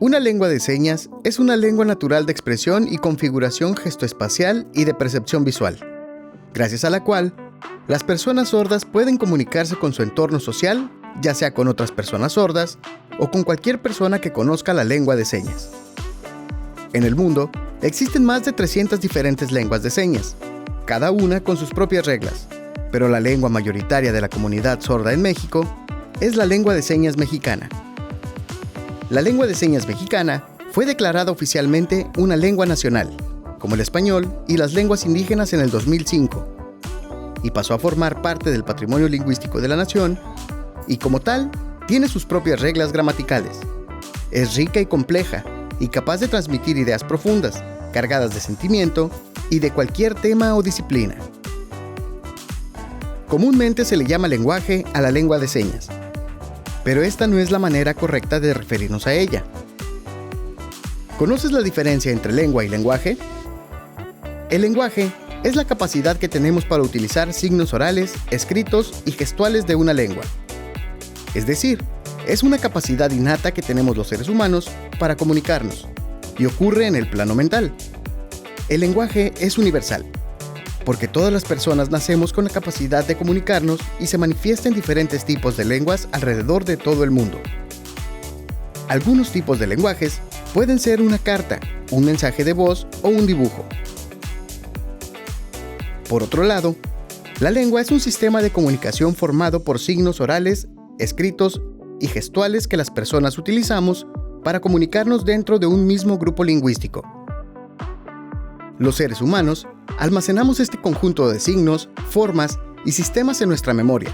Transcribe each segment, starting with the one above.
Una lengua de señas es una lengua natural de expresión y configuración gestoespacial y de percepción visual, gracias a la cual las personas sordas pueden comunicarse con su entorno social, ya sea con otras personas sordas o con cualquier persona que conozca la lengua de señas. En el mundo existen más de 300 diferentes lenguas de señas, cada una con sus propias reglas, pero la lengua mayoritaria de la comunidad sorda en México es la lengua de señas mexicana. La lengua de señas mexicana fue declarada oficialmente una lengua nacional, como el español y las lenguas indígenas en el 2005, y pasó a formar parte del patrimonio lingüístico de la nación, y como tal, tiene sus propias reglas gramaticales. Es rica y compleja, y capaz de transmitir ideas profundas, cargadas de sentimiento y de cualquier tema o disciplina. Comúnmente se le llama lenguaje a la lengua de señas, pero esta no es la manera correcta de referirnos a ella. ¿Conoces la diferencia entre lengua y lenguaje? El lenguaje es la capacidad que tenemos para utilizar signos orales, escritos y gestuales de una lengua. Es decir, es una capacidad innata que tenemos los seres humanos para comunicarnos, y ocurre en el plano mental. El lenguaje es universal, porque todas las personas nacemos con la capacidad de comunicarnos y se manifiesta en diferentes tipos de lenguas alrededor de todo el mundo. Algunos tipos de lenguajes pueden ser una carta, un mensaje de voz o un dibujo. Por otro lado, la lengua es un sistema de comunicación formado por signos orales, escritos y gestuales que las personas utilizamos para comunicarnos dentro de un mismo grupo lingüístico. Los seres humanos almacenamos este conjunto de signos, formas y sistemas en nuestra memoria,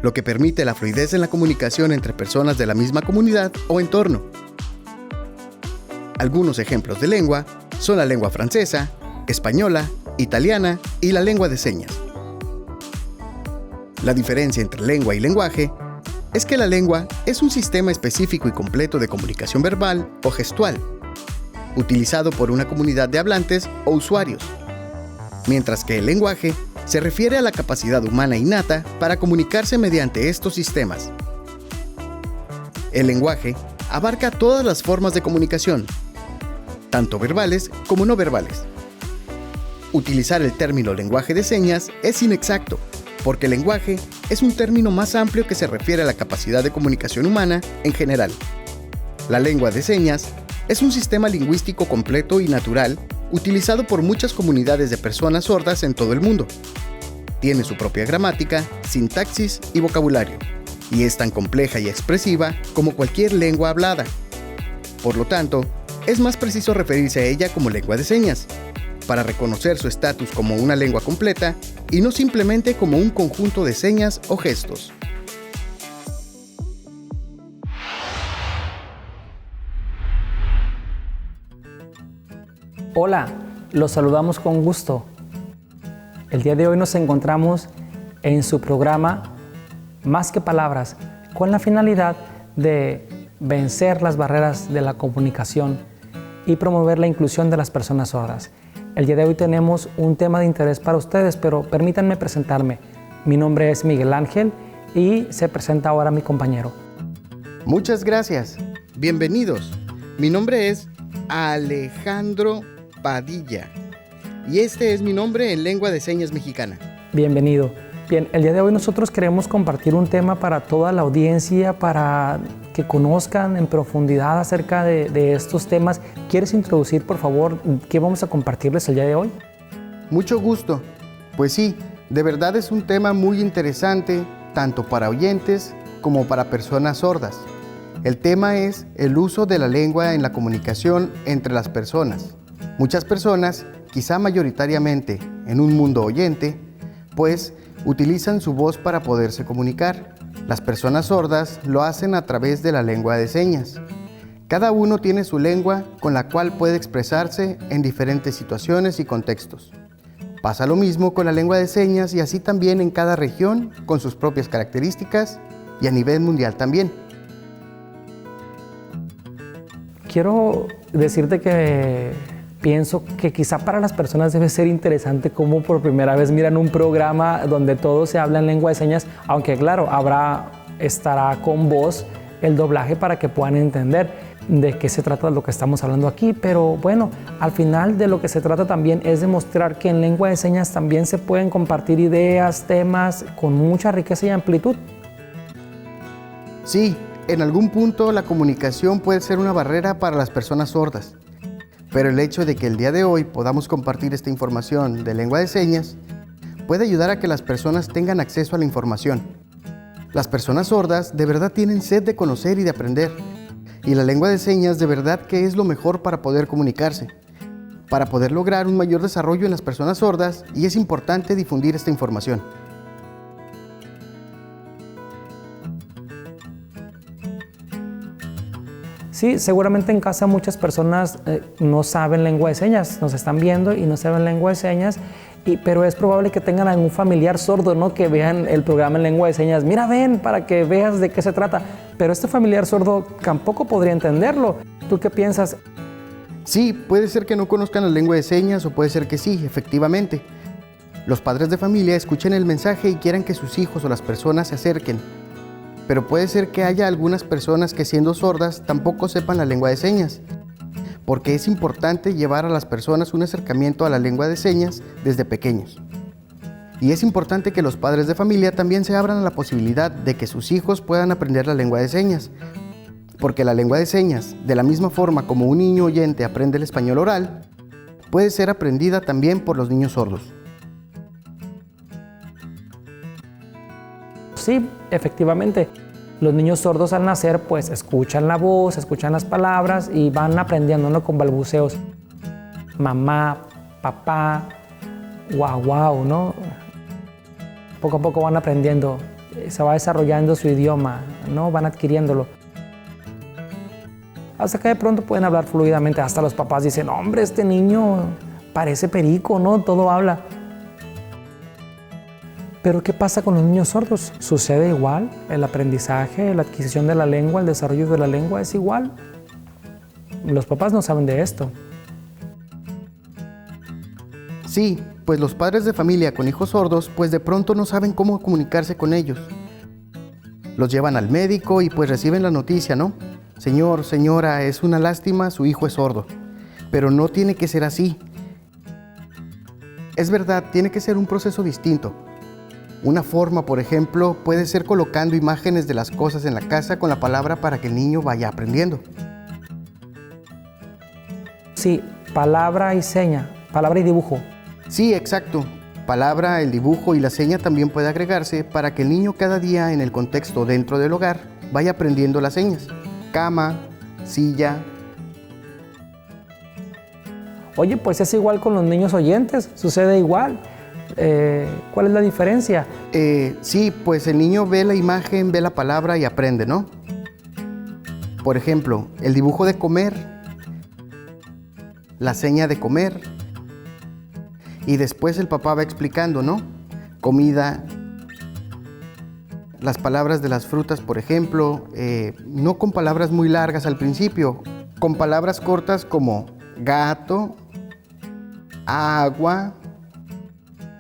lo que permite la fluidez en la comunicación entre personas de la misma comunidad o entorno. Algunos ejemplos de lengua son la lengua francesa, española, italiana y la lengua de señas. La diferencia entre lengua y lenguaje es que la lengua es un sistema específico y completo de comunicación verbal o gestual, utilizado por una comunidad de hablantes o usuarios, mientras que el lenguaje se refiere a la capacidad humana innata para comunicarse mediante estos sistemas. El lenguaje abarca todas las formas de comunicación, tanto verbales como no verbales. Utilizar el término lenguaje de señas es inexacto, porque el lenguaje es un término más amplio que se refiere a la capacidad de comunicación humana en general. La lengua de señas es un sistema lingüístico completo y natural utilizado por muchas comunidades de personas sordas en todo el mundo. Tiene su propia gramática, sintaxis y vocabulario, y es tan compleja y expresiva como cualquier lengua hablada. Por lo tanto, es más preciso referirse a ella como lengua de señas, para reconocer su estatus como una lengua completa y no simplemente como un conjunto de señas o gestos. Hola, los saludamos con gusto. El día de hoy nos encontramos en su programa Más que Palabras, con la finalidad de vencer las barreras de la comunicación y promover la inclusión de las personas sordas. El día de hoy tenemos un tema de interés para ustedes, pero permítanme presentarme. Mi nombre es Miguel Ángel y se presenta ahora mi compañero. Muchas gracias. Bienvenidos. Mi nombre es Alejandro Padilla y este es mi nombre en lengua de señas mexicana. Bienvenido. Bien, el día de hoy nosotros queremos compartir un tema para toda la audiencia, para que conozcan en profundidad acerca de estos temas. ¿Quieres introducir, por favor, qué vamos a compartirles el día de hoy? Mucho gusto. Pues sí, de verdad es un tema muy interesante, tanto para oyentes como para personas sordas. El tema es el uso de la lengua en la comunicación entre las personas. Muchas personas, quizá mayoritariamente en un mundo oyente, pues utilizan su voz para poderse comunicar. Las personas sordas lo hacen a través de la lengua de señas. Cada uno tiene su lengua con la cual puede expresarse en diferentes situaciones y contextos. Pasa lo mismo con la lengua de señas y así también en cada región con sus propias características y a nivel mundial también. Quiero decirte que pienso que quizá para las personas debe ser interesante cómo por primera vez miran un programa donde todo se habla en lengua de señas, aunque claro, estará con voz el doblaje para que puedan entender de qué se trata lo que estamos hablando aquí, pero bueno, al final de lo que se trata también es demostrar que en lengua de señas también se pueden compartir ideas, temas con mucha riqueza y amplitud. Sí, en algún punto la comunicación puede ser una barrera para las personas sordas, pero el hecho de que el día de hoy podamos compartir esta información de lengua de señas puede ayudar a que las personas tengan acceso a la información. Las personas sordas de verdad tienen sed de conocer y de aprender. Y la lengua de señas de verdad que es lo mejor para poder comunicarse, para poder lograr un mayor desarrollo en las personas sordas, y es importante difundir esta información. Sí, seguramente en casa muchas personas no saben lengua de señas, nos están viendo y no saben lengua de señas, pero es probable que tengan algún familiar sordo, ¿no? Que vean el programa en lengua de señas. Mira, ven, para que veas de qué se trata. Pero este familiar sordo tampoco podría entenderlo. ¿Tú qué piensas? Sí, puede ser que no conozcan la lengua de señas o puede ser que sí, efectivamente. Los padres de familia escuchen el mensaje y quieran que sus hijos o las personas se acerquen. Pero puede ser que haya algunas personas que siendo sordas tampoco sepan la lengua de señas, porque es importante llevar a las personas un acercamiento a la lengua de señas desde pequeños. Y es importante que los padres de familia también se abran a la posibilidad de que sus hijos puedan aprender la lengua de señas, porque la lengua de señas, de la misma forma como un niño oyente aprende el español oral, puede ser aprendida también por los niños sordos. Sí, efectivamente. Los niños sordos al nacer pues escuchan la voz, escuchan las palabras y van aprendiendo, ¿no? Con balbuceos. Mamá, papá, guau, guau, ¿no? Poco a poco van aprendiendo, se va desarrollando su idioma, ¿no? Van adquiriéndolo. Hasta que de pronto pueden hablar fluidamente. Hasta los papás dicen, hombre, este niño parece perico, ¿no? Todo habla. Pero ¿qué pasa con los niños sordos? ¿Sucede igual? ¿El aprendizaje, la adquisición de la lengua, el desarrollo de la lengua es igual? Los papás no saben de esto. Sí, pues los padres de familia con hijos sordos pues de pronto no saben cómo comunicarse con ellos. Los llevan al médico y pues reciben la noticia, ¿no? Señor, señora, es una lástima, su hijo es sordo. Pero no tiene que ser así. Es verdad, tiene que ser un proceso distinto. Una forma, por ejemplo, puede ser colocando imágenes de las cosas en la casa con la palabra para que el niño vaya aprendiendo. Sí, palabra y seña, palabra y dibujo. Sí, exacto. Palabra, el dibujo y la seña también puede agregarse para que el niño cada día en el contexto dentro del hogar vaya aprendiendo las señas. Cama, silla. Oye, pues es igual con los niños oyentes, sucede igual. ¿Cuál es la diferencia? Sí, pues el niño ve la imagen, ve la palabra y aprende, ¿no? Por ejemplo, el dibujo de comer, la seña de comer, y después el papá va explicando, ¿no? Comida, las palabras de las frutas, por ejemplo, no con palabras muy largas al principio, con palabras cortas como gato, agua.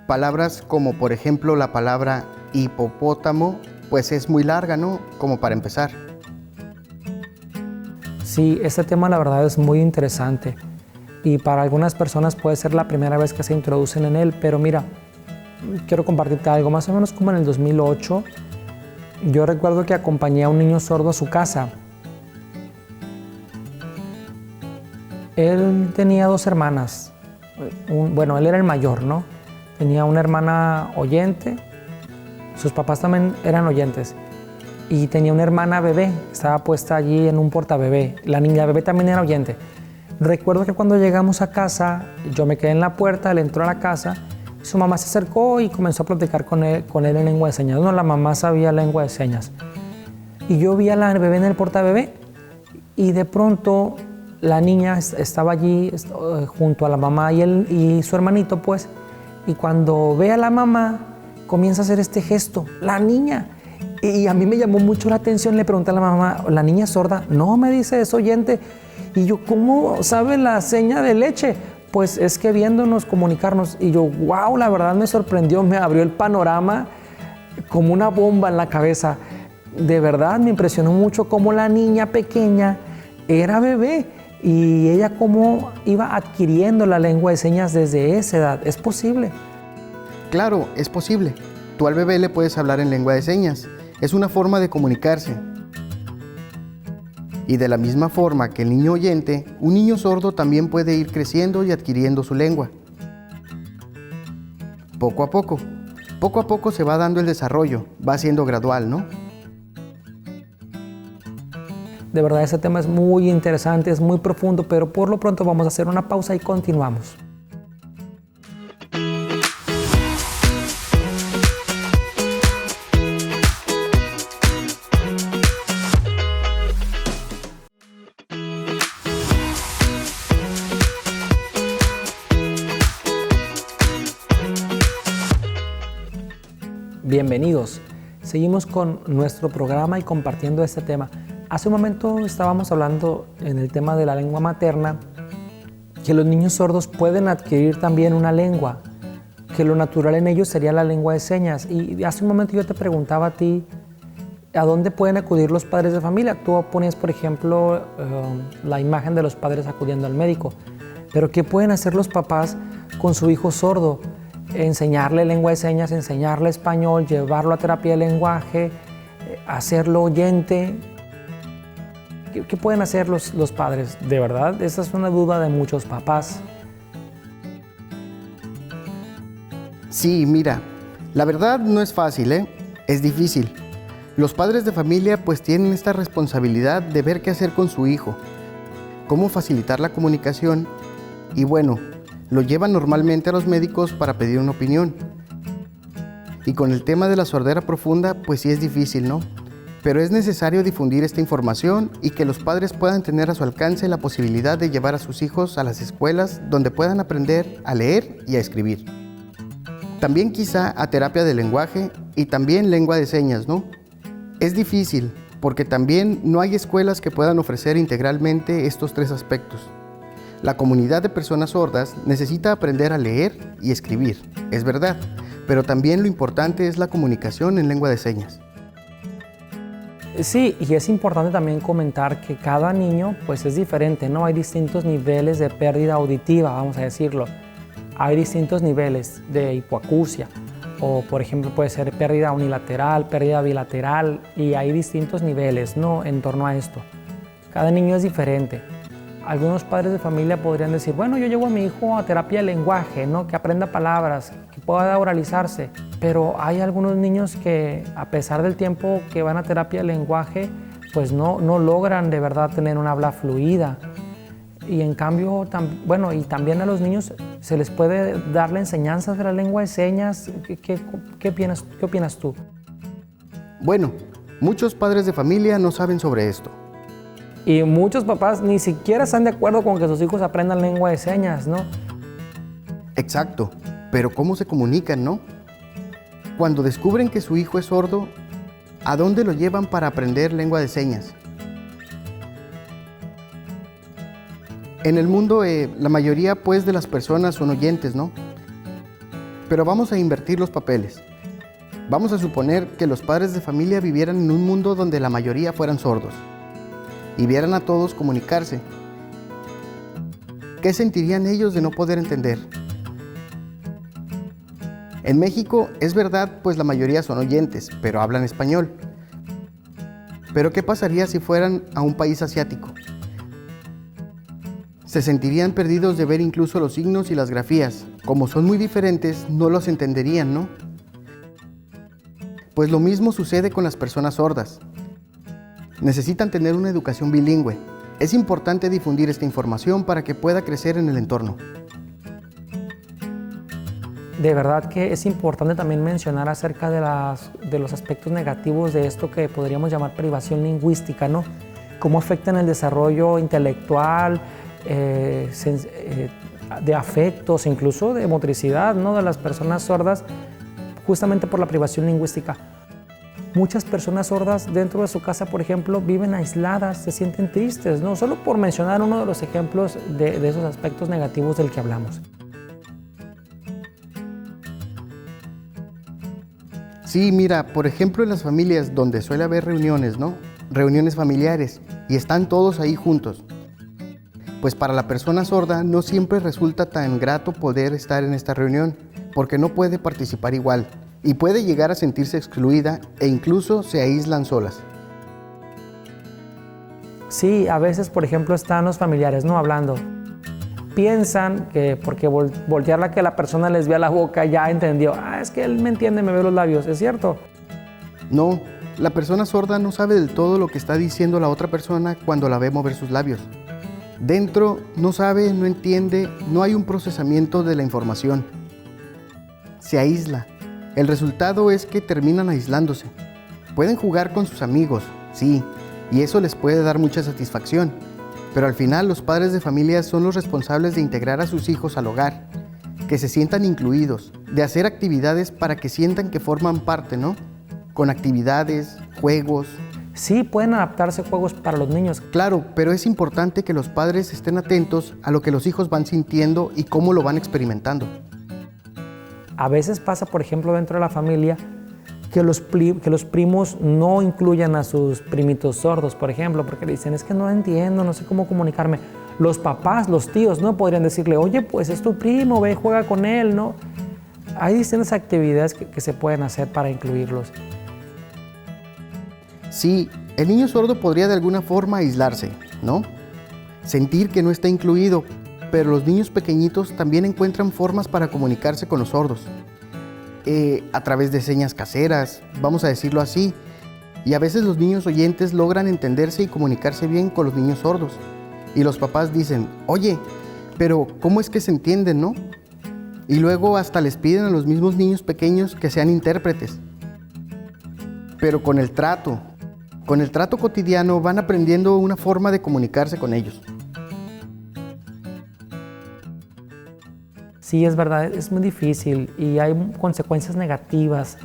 Palabras como, por ejemplo, la palabra hipopótamo, pues es muy larga, ¿no? Como para empezar. Sí, este tema la verdad es muy interesante y para algunas personas puede ser la primera vez que se introducen en él, pero mira, quiero compartirte algo. Más o menos como en el 2008, yo recuerdo que acompañé a un niño sordo a su casa. Él tenía dos hermanas. Bueno, él era el mayor, ¿no? Tenía una hermana oyente, sus papás también eran oyentes, y tenía una hermana bebé, estaba puesta allí en un portabebé. La niña bebé también era oyente. Recuerdo que cuando llegamos a casa, yo me quedé en la puerta, él entró a la casa, su mamá se acercó y comenzó a platicar con él en lengua de señas. No, la mamá sabía lengua de señas. Y yo vi a la bebé en el portabebé y de pronto la niña estaba allí junto a la mamá y su hermanito, pues, y cuando ve a la mamá, comienza a hacer este gesto, la niña. Y a mí me llamó mucho la atención, le pregunté a la mamá, ¿la niña es sorda? No, me dice, es oyente. Y yo, ¿cómo sabe la seña de leche? Pues es que viéndonos comunicarnos. Y yo, wow, la verdad me sorprendió, me abrió el panorama como una bomba en la cabeza. De verdad me impresionó mucho cómo la niña pequeña era bebé y ella cómo iba adquiriendo la lengua de señas desde esa edad. ¿Es posible? Claro, es posible. Tú al bebé le puedes hablar en lengua de señas. Es una forma de comunicarse. Y de la misma forma que el niño oyente, un niño sordo también puede ir creciendo y adquiriendo su lengua. Poco a poco se va dando el desarrollo, va siendo gradual, ¿no? De verdad, ese tema es muy interesante, es muy profundo, pero por lo pronto vamos a hacer una pausa y continuamos. Bienvenidos. Seguimos con nuestro programa y compartiendo este tema. Hace un momento estábamos hablando en el tema de la lengua materna, que los niños sordos pueden adquirir también una lengua, que lo natural en ellos sería la lengua de señas. Y hace un momento yo te preguntaba a ti, ¿a dónde pueden acudir los padres de familia? Tú ponías, por ejemplo, la imagen de los padres acudiendo al médico. Pero ¿qué pueden hacer los papás con su hijo sordo? Enseñarle lengua de señas, enseñarle español, llevarlo a terapia de lenguaje, hacerlo oyente. ¿Qué pueden hacer los padres? De verdad, esa es una duda de muchos papás. Sí, mira, la verdad no es fácil, es difícil. Los padres de familia pues tienen esta responsabilidad de ver qué hacer con su hijo, cómo facilitar la comunicación y bueno, lo llevan normalmente a los médicos para pedir una opinión. Y con el tema de la sordera profunda pues sí es difícil, ¿no? Pero es necesario difundir esta información y que los padres puedan tener a su alcance la posibilidad de llevar a sus hijos a las escuelas donde puedan aprender a leer y a escribir. También quizá a terapia de lenguaje y también lengua de señas, ¿no? Es difícil porque también no hay escuelas que puedan ofrecer integralmente estos tres aspectos. La comunidad de personas sordas necesita aprender a leer y escribir, es verdad, pero también lo importante es la comunicación en lengua de señas. Sí, y es importante también comentar que cada niño pues es diferente, ¿no? Hay distintos niveles de pérdida auditiva, vamos a decirlo. Hay distintos niveles de hipoacusia, o por ejemplo puede ser pérdida unilateral, pérdida bilateral, y hay distintos niveles, ¿no? En torno a esto. Cada niño es diferente. Algunos padres de familia podrían decir, bueno, yo llevo a mi hijo a terapia de lenguaje, ¿no? Que aprenda palabras, que pueda oralizarse. Pero hay algunos niños que, a pesar del tiempo que van a terapia de lenguaje, pues no logran de verdad tener una habla fluida. Y en cambio, y también a los niños se les puede darle enseñanzas de la lengua de señas. ¿Qué opinas tú? Bueno, muchos padres de familia no saben sobre esto. Y muchos papás ni siquiera están de acuerdo con que sus hijos aprendan lengua de señas, ¿no? Exacto, pero ¿cómo se comunican, no? Cuando descubren que su hijo es sordo, ¿a dónde lo llevan para aprender lengua de señas? En el mundo, la mayoría pues de las personas son oyentes, ¿no? Pero vamos a invertir los papeles. Vamos a suponer que los padres de familia vivieran en un mundo donde la mayoría fueran sordos y vieran a todos comunicarse. ¿Qué sentirían ellos de no poder entender? En México es verdad, pues la mayoría son oyentes, pero hablan español. Pero ¿qué pasaría si fueran a un país asiático? Se sentirían perdidos de ver incluso los signos y las grafías. Como son muy diferentes, no los entenderían, ¿no? Pues lo mismo sucede con las personas sordas. Necesitan tener una educación bilingüe. Es importante difundir esta información para que pueda crecer en el entorno. De verdad que es importante también mencionar acerca de los aspectos negativos de esto que podríamos llamar privación lingüística, ¿no? cómo afectan el desarrollo intelectual, de afectos, incluso de motricidad, ¿no?, de las personas sordas, justamente por la privación lingüística. Muchas personas sordas dentro de su casa, por ejemplo, viven aisladas, se sienten tristes, ¿no? Solo por mencionar uno de los ejemplos de esos aspectos negativos del que hablamos. Sí, mira, por ejemplo, en las familias donde suele haber reuniones, ¿no? Reuniones familiares, y están todos ahí juntos. Pues para la persona sorda no siempre resulta tan grato poder estar en esta reunión, porque no puede participar igual, y puede llegar a sentirse excluida e incluso se aíslan solas. Sí, a veces, por ejemplo, están los familiares, ¿no?, hablando. Piensan que porque voltearla que la persona les vea la boca ya entendió. Es que él me entiende, me ve los labios, ¿es cierto? No, la persona sorda no sabe del todo lo que está diciendo la otra persona cuando la ve mover sus labios. Dentro no sabe, no entiende, no hay un procesamiento de la información. Se aísla. El resultado es que terminan aislándose. Pueden jugar con sus amigos, sí, y eso les puede dar mucha satisfacción. Pero al final los padres de familia son los responsables de integrar a sus hijos al hogar, que se sientan incluidos, de hacer actividades para que sientan que forman parte, ¿no? Con actividades, juegos. Sí, pueden adaptarse juegos para los niños. Claro, pero es importante que los padres estén atentos a lo que los hijos van sintiendo y cómo lo van experimentando. A veces pasa, por ejemplo, dentro de la familia, que los primos no incluyan a sus primitos sordos, por ejemplo, porque le dicen, es que no entiendo, no sé cómo comunicarme. Los papás, los tíos, ¿no?, podrían decirle, oye, pues es tu primo, ve, juega con él, ¿no? Hay distintas actividades que se pueden hacer para incluirlos. Sí, el niño sordo podría de alguna forma aislarse, ¿no? Sentir que no está incluido, pero los niños pequeñitos también encuentran formas para comunicarse con los sordos. A través de señas caseras, vamos a decirlo así, y a veces los niños oyentes logran entenderse y comunicarse bien con los niños sordos. Y los papás dicen, oye, pero ¿cómo es que se entienden, no? Y luego hasta les piden a los mismos niños pequeños que sean intérpretes. Pero con el trato cotidiano van aprendiendo una forma de comunicarse con ellos. Sí, es verdad, es muy difícil y hay consecuencias negativas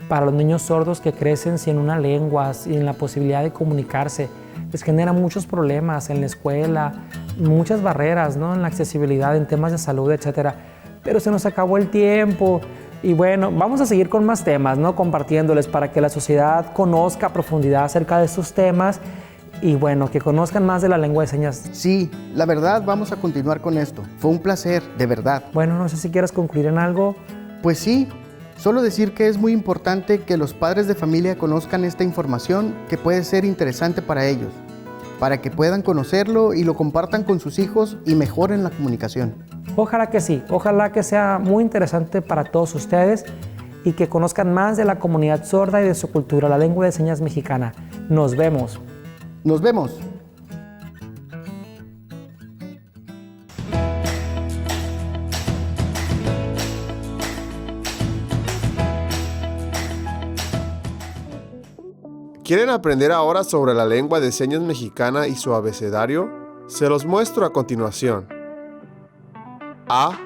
para los niños sordos que crecen sin una lengua, sin la posibilidad de comunicarse. Les genera muchos problemas en la escuela, muchas barreras, ¿no?, en la accesibilidad, en temas de salud, etc. Pero se nos acabó el tiempo y bueno, vamos a seguir con más temas, ¿no?, compartiéndoles para que la sociedad conozca a profundidad acerca de estos temas y bueno, que conozcan más de la lengua de señas. Sí, la verdad, vamos a continuar con esto. Fue un placer, de verdad. Bueno, no sé si quieres concluir en algo. Pues sí, solo decir que es muy importante que los padres de familia conozcan esta información que puede ser interesante para ellos, para que puedan conocerlo y lo compartan con sus hijos y mejoren la comunicación. Ojalá que sí, ojalá que sea muy interesante para todos ustedes y que conozcan más de la comunidad sorda y de su cultura, la lengua de señas mexicana. Nos vemos. Nos vemos. ¿Quieren aprender ahora sobre la lengua de señas mexicana y su abecedario? Se los muestro a continuación. A,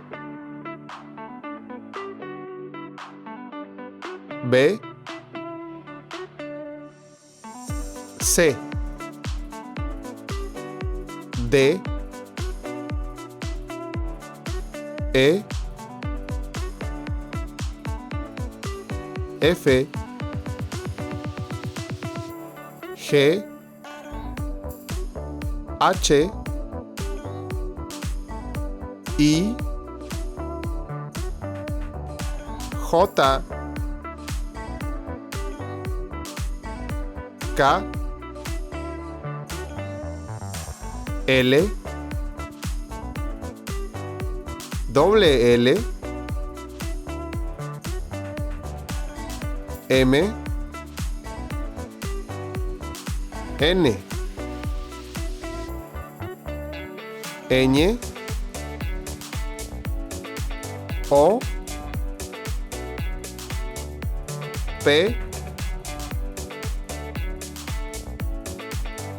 B, C, D, E, F, G, H, I, J, K, L, doble L, M, N, ñ, O, P,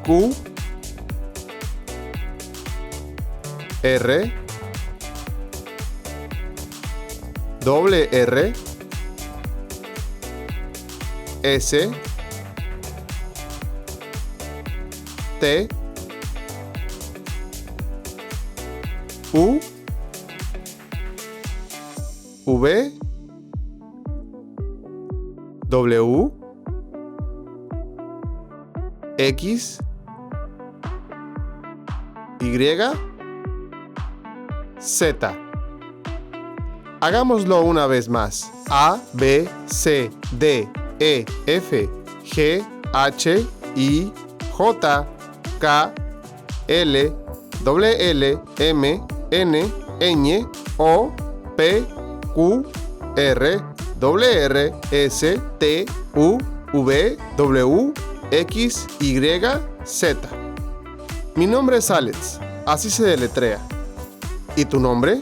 Q, R, doble R, S, T, U, V, W, X, Y, Z. Hagámoslo una vez más. A, B, C, D, E, F, G, H, I, J, K, L, L, M, N, Ñ, O, P, Q, R, R, S, T, U, V, W, X, Y, Z. Mi nombre es Alex, así se deletrea. ¿Y tu nombre?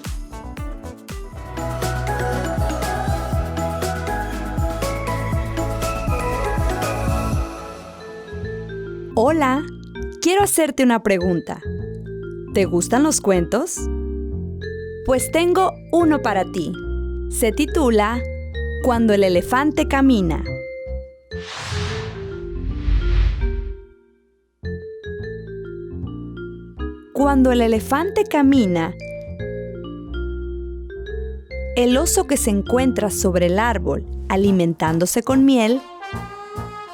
Hola, quiero hacerte una pregunta. ¿Te gustan los cuentos? Pues tengo uno para ti. Se titula Cuando el elefante camina. Cuando el elefante camina, el oso que se encuentra sobre el árbol alimentándose con miel,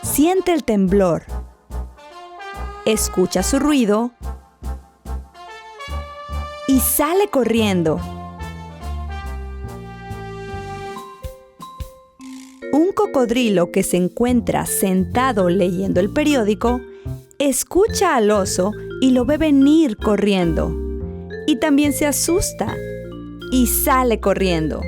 siente el temblor, escucha su ruido y sale corriendo. Un cocodrilo que se encuentra sentado leyendo el periódico, escucha al oso y lo ve venir corriendo. Y también se asusta y sale corriendo.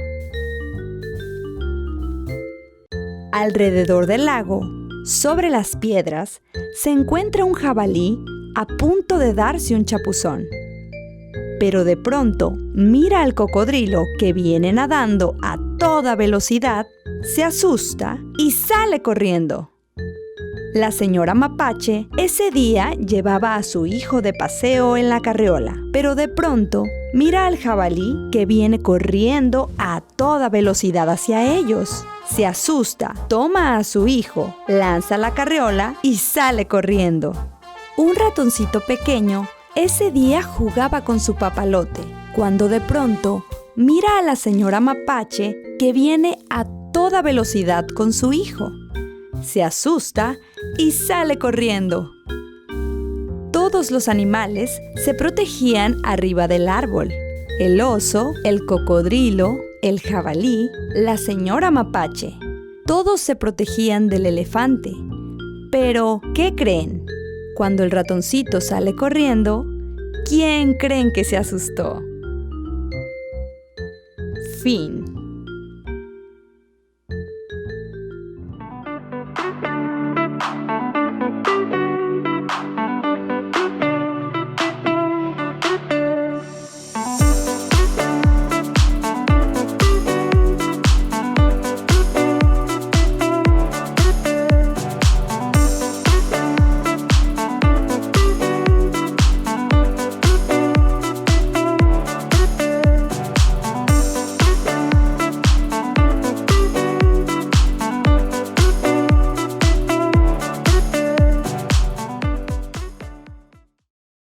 Alrededor del lago, sobre las piedras, se encuentra un jabalí a punto de darse un chapuzón. Pero de pronto mira al cocodrilo que viene nadando a toda velocidad, se asusta y sale corriendo. La señora Mapache ese día llevaba a su hijo de paseo en la carriola, pero de pronto mira al jabalí que viene corriendo a toda velocidad hacia ellos. Se asusta, toma a su hijo, lanza la carriola y sale corriendo. Un ratoncito pequeño ese día jugaba con su papalote, cuando de pronto mira a la señora Mapache que viene a toda velocidad con su hijo. Se asusta y sale corriendo. Todos los animales se protegían arriba del árbol. El oso, el cocodrilo, el jabalí, la señora Mapache. Todos se protegían del elefante. Pero, ¿qué creen? Cuando el ratoncito sale corriendo, ¿quién creen que se asustó? Fin.